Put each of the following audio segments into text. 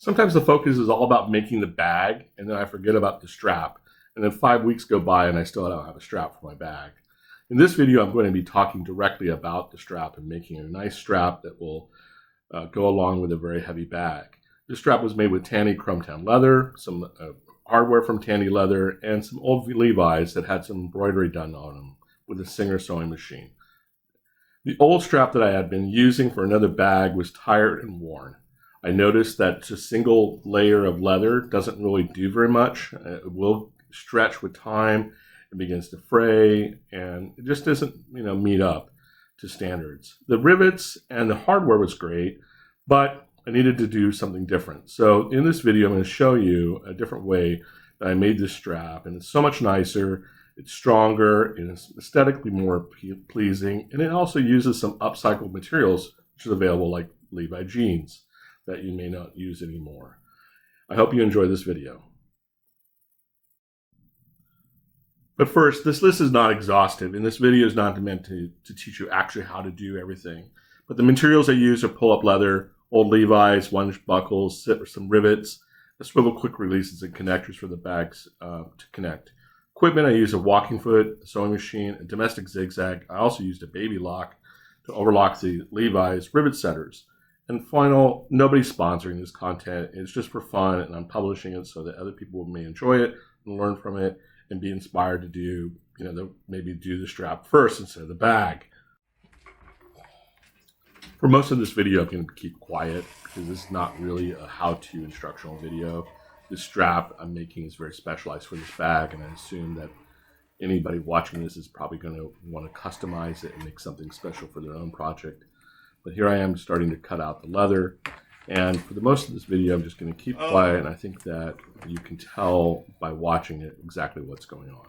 Sometimes the focus is all about making the bag, and then I forget about the strap. And then 5 weeks go by and I still don't have a strap for my bag. In this video, I'm going to be talking directly about the strap and making a nice strap that will go along with a very heavy bag. This strap was made with Tandy Chrometown leather, some hardware from Tandy Leather, and some old Levi's that had some embroidery done on them with a Singer sewing machine. The old strap that I had been using for another bag was tired and worn. I noticed that just a single layer of leather doesn't really do very much. It will stretch with time, it begins to fray, and it just doesn't, meet up to standards. The rivets and the hardware was great, but I needed to do something different. So in this video, I'm going to show you a different way that I made this strap, and it's so much nicer, it's stronger, and it's aesthetically more pleasing, and it also uses some upcycled materials, which is available like Levi jeans that you may not use anymore. I hope you enjoy this video. But first, this list is not exhaustive, and this video is not meant to teach you actually how to do everything. But the materials I use are pull-up leather, old Levi's, one buckles, some rivets, a swivel quick releases, and connectors for the bags to connect. Equipment, I use a walking foot, a sewing machine, a domestic zigzag. I also used a baby lock to overlock the Levi's rivet setters. And final, nobody's sponsoring this content. It's just for fun, and I'm publishing it so that other people may enjoy it and learn from it and be inspired to do, maybe do the strap first instead of the bag. For most of this video, I'm going to keep quiet because this is not really a how-to instructional video. This strap I'm making is very specialized for this bag, and I assume that anybody watching this is probably going to want to customize it and make something special for their own project. But here I am starting to cut out the leather, and for the most of this video I'm just going to keep quiet, and I think that you can tell by watching it exactly what's going on.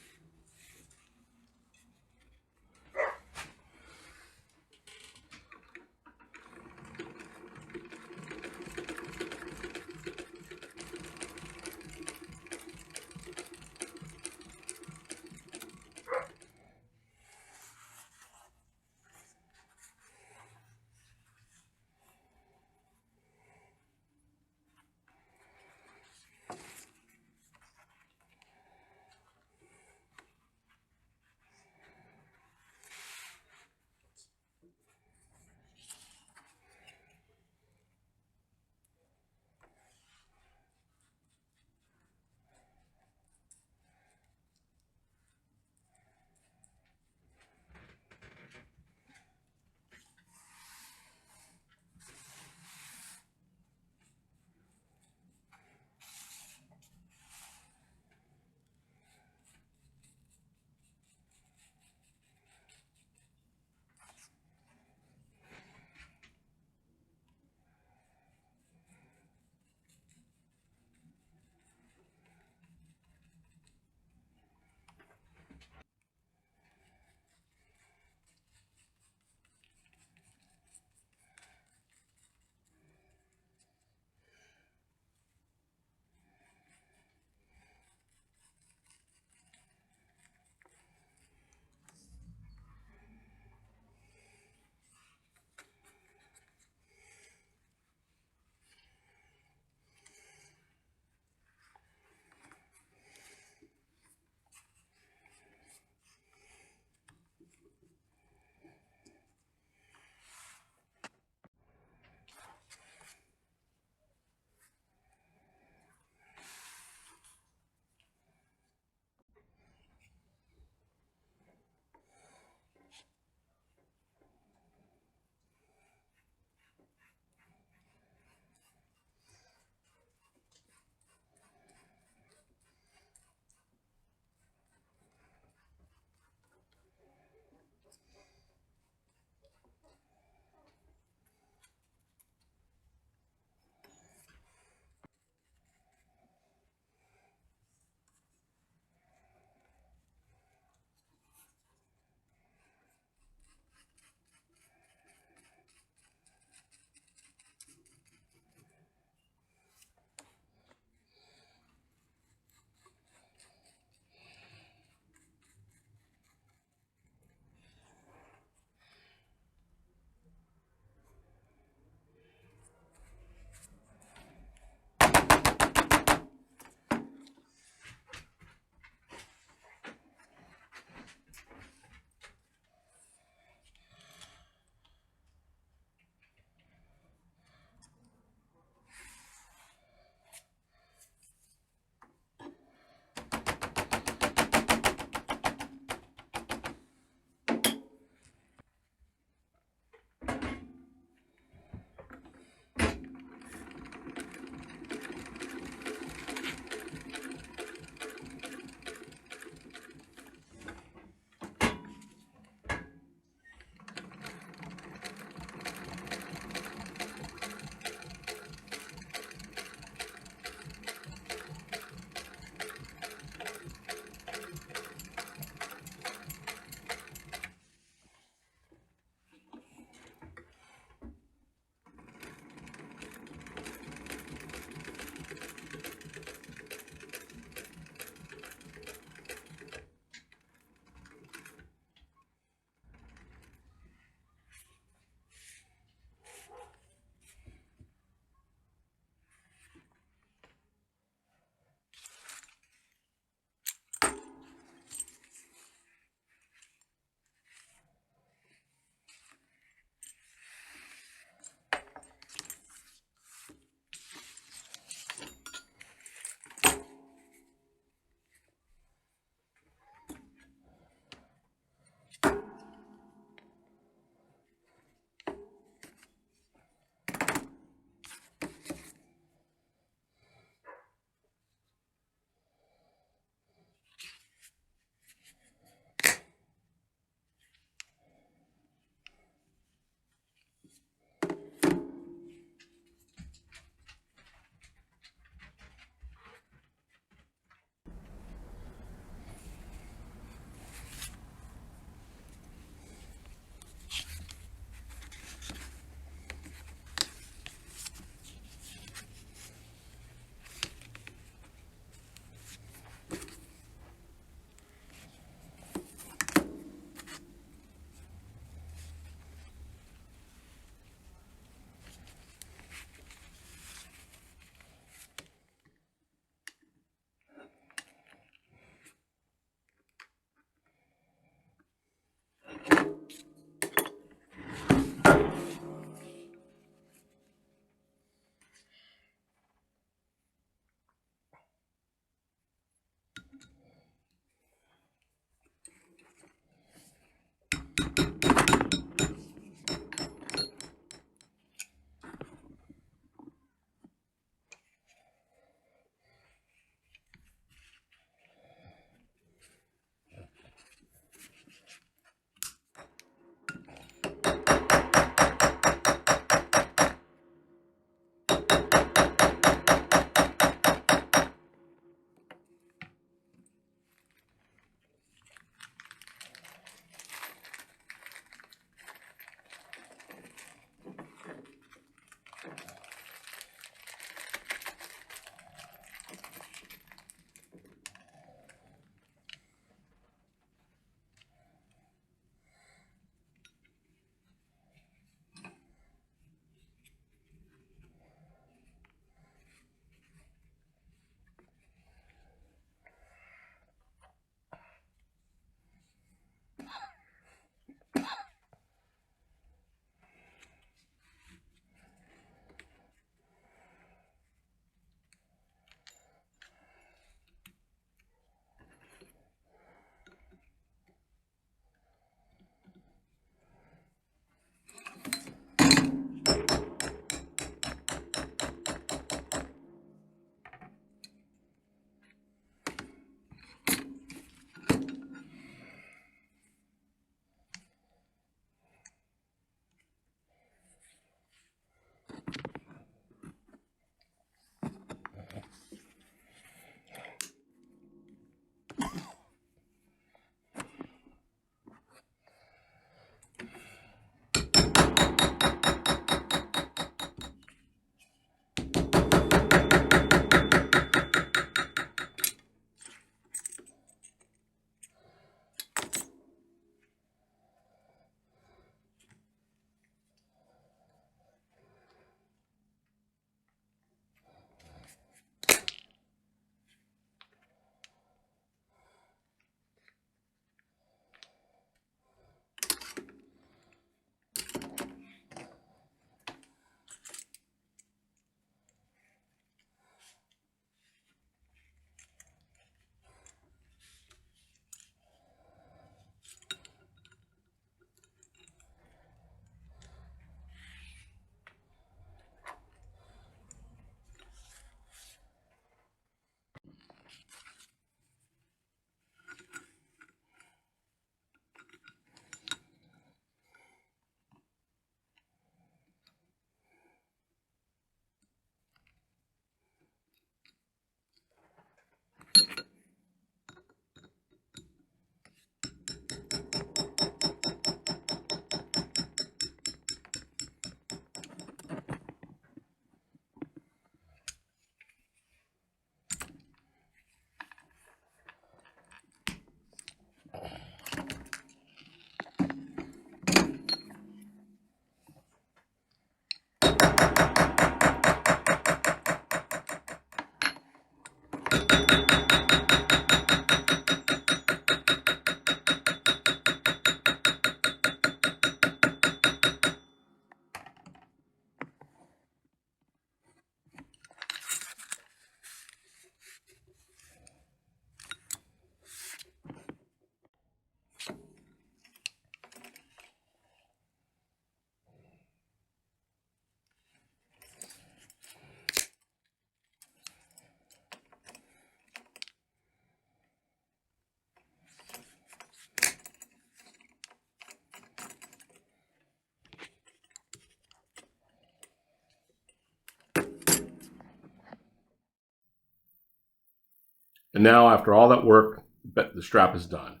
And now, after all that work, the strap is done.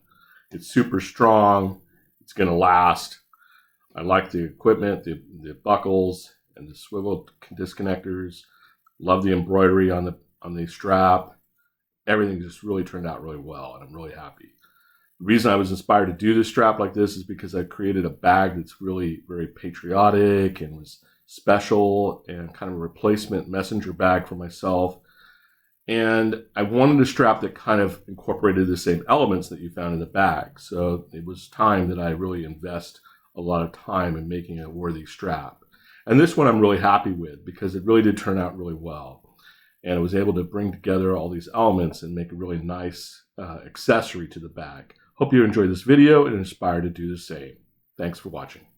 It's super strong. It's going to last. I like the equipment, the buckles, and the swivel disconnectors. Love the embroidery on the strap. Everything just really turned out really well, and I'm really happy. The reason I was inspired to do this strap like this is because I created a bag that's really very patriotic and was special and kind of a replacement messenger bag for myself. And I wanted a strap that kind of incorporated the same elements that you found in the bag. So it was time that I really invest a lot of time in making a worthy strap. And this one I'm really happy with because it really did turn out really well. And I was able to bring together all these elements and make a really nice accessory to the bag. Hope you enjoyed this video and inspired to do the same. Thanks for watching.